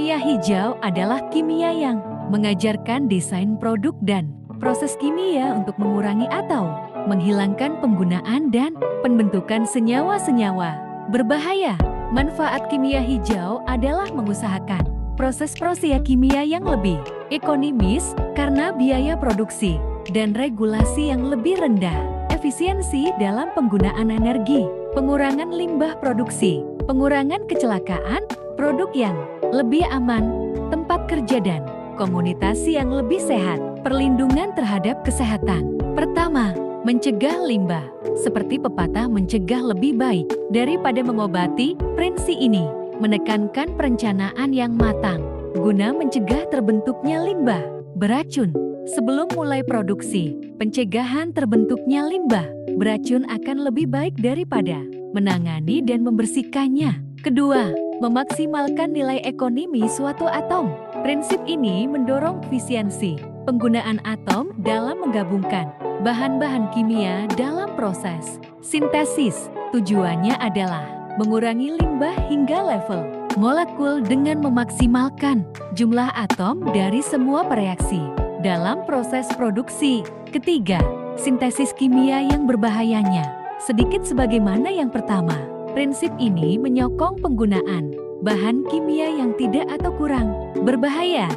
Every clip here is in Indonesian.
Kimia hijau adalah kimia yang mengajarkan desain produk dan proses kimia untuk mengurangi atau menghilangkan penggunaan dan pembentukan senyawa-senyawa berbahaya. Manfaat kimia hijau adalah mengusahakan proses-proses kimia yang lebih ekonomis karena biaya produksi dan regulasi yang lebih rendah, efisiensi dalam penggunaan energi, pengurangan limbah produksi, pengurangan kecelakaan, produk yang lebih aman, tempat kerja dan komunitas yang lebih sehat, perlindungan terhadap kesehatan. Pertama, mencegah limbah. Seperti pepatah mencegah lebih baik daripada mengobati, prinsip ini menekankan perencanaan yang matang guna mencegah terbentuknya limbah beracun. Sebelum mulai produksi, pencegahan terbentuknya limbah beracun akan lebih baik daripada menangani dan membersihkannya. Kedua, memaksimalkan nilai ekonomi suatu atom. Prinsip ini mendorong efisiensi penggunaan atom dalam menggabungkan bahan-bahan kimia dalam proses sintesis. Tujuannya adalah mengurangi limbah hingga level molekul dengan memaksimalkan jumlah atom dari semua reaksi dalam proses produksi. Ketiga, sintesis kimia yang berbahayanya sedikit sebagaimana yang pertama. Prinsip ini menyokong penggunaan bahan kimia yang tidak atau kurang berbahaya.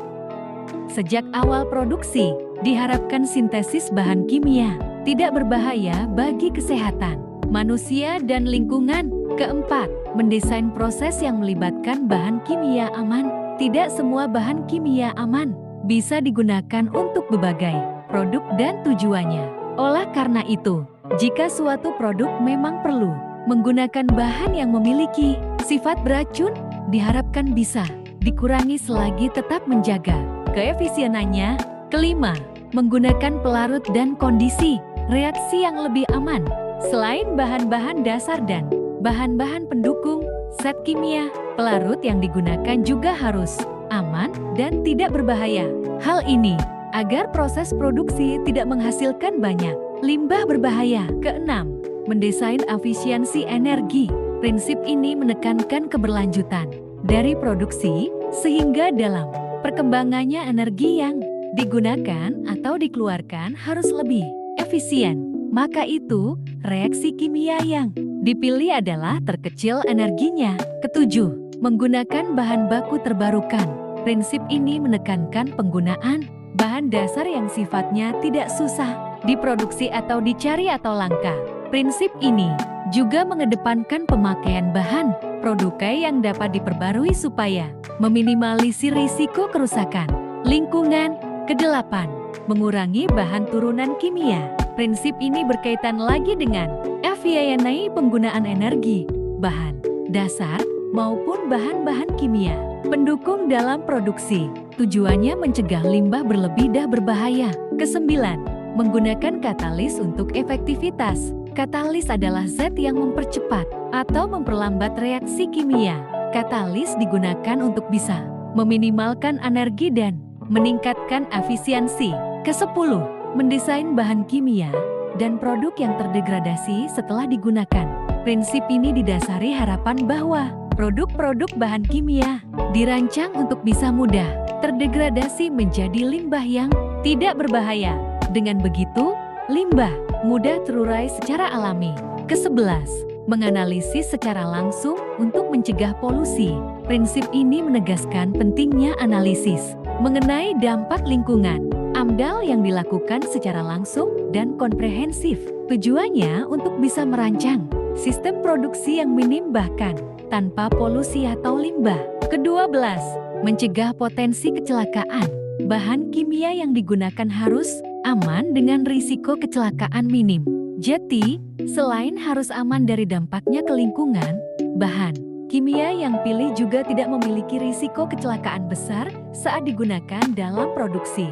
Sejak awal produksi, diharapkan sintesis bahan kimia tidak berbahaya bagi kesehatan manusia dan lingkungan. Keempat, mendesain proses yang melibatkan bahan kimia aman. Tidak semua bahan kimia aman bisa digunakan untuk berbagai produk dan tujuannya. Oleh karena itu, jika suatu produk memang perlu menggunakan bahan yang memiliki sifat beracun, diharapkan bisa dikurangi selagi tetap menjaga keefisienannya. Kelima, menggunakan pelarut dan kondisi reaksi yang lebih aman. Selain bahan-bahan dasar dan bahan-bahan pendukung, zat kimia, pelarut yang digunakan juga harus aman dan tidak berbahaya. Hal ini agar proses produksi tidak menghasilkan banyak limbah berbahaya. Keenam, mendesain efisiensi energi. Prinsip ini menekankan keberlanjutan dari produksi sehingga dalam perkembangannya energi yang digunakan atau dikeluarkan harus lebih efisien. Maka itu, reaksi kimia yang dipilih adalah terkecil energinya. Ketujuh, menggunakan bahan baku terbarukan. Prinsip ini menekankan penggunaan bahan dasar yang sifatnya tidak susah diproduksi atau dicari atau langka. Prinsip ini juga mengedepankan pemakaian bahan produk yang dapat diperbarui supaya meminimalisir risiko kerusakan lingkungan. Kedelapan, mengurangi bahan turunan kimia. Prinsip ini berkaitan lagi dengan efisiensi penggunaan energi, bahan dasar, maupun bahan-bahan kimia pendukung dalam produksi. Tujuannya mencegah limbah berlebih dan berbahaya. Kesembilan, menggunakan katalis untuk efektivitas. Katalis adalah zat yang mempercepat atau memperlambat reaksi kimia. Katalis digunakan untuk bisa meminimalkan energi dan meningkatkan efisiensi. Kesepuluh, mendesain bahan kimia dan produk yang terdegradasi setelah digunakan. Prinsip ini didasari harapan bahwa produk-produk bahan kimia dirancang untuk bisa mudah terdegradasi menjadi limbah yang tidak berbahaya. Dengan begitu, limbah mudah terurai secara alami. Kesebelas, menganalisis secara langsung untuk mencegah polusi. Prinsip ini menegaskan pentingnya analisis mengenai dampak lingkungan AMDAL yang dilakukan secara langsung dan komprehensif. Tujuannya untuk bisa merancang sistem produksi yang minim bahkan tanpa polusi atau limbah. Kedua belas, mencegah potensi kecelakaan. Bahan kimia yang digunakan harus aman dengan risiko kecelakaan minim. Jadi, selain harus aman dari dampaknya ke lingkungan, bahan kimia yang pilih juga tidak memiliki risiko kecelakaan besar saat digunakan dalam produksi.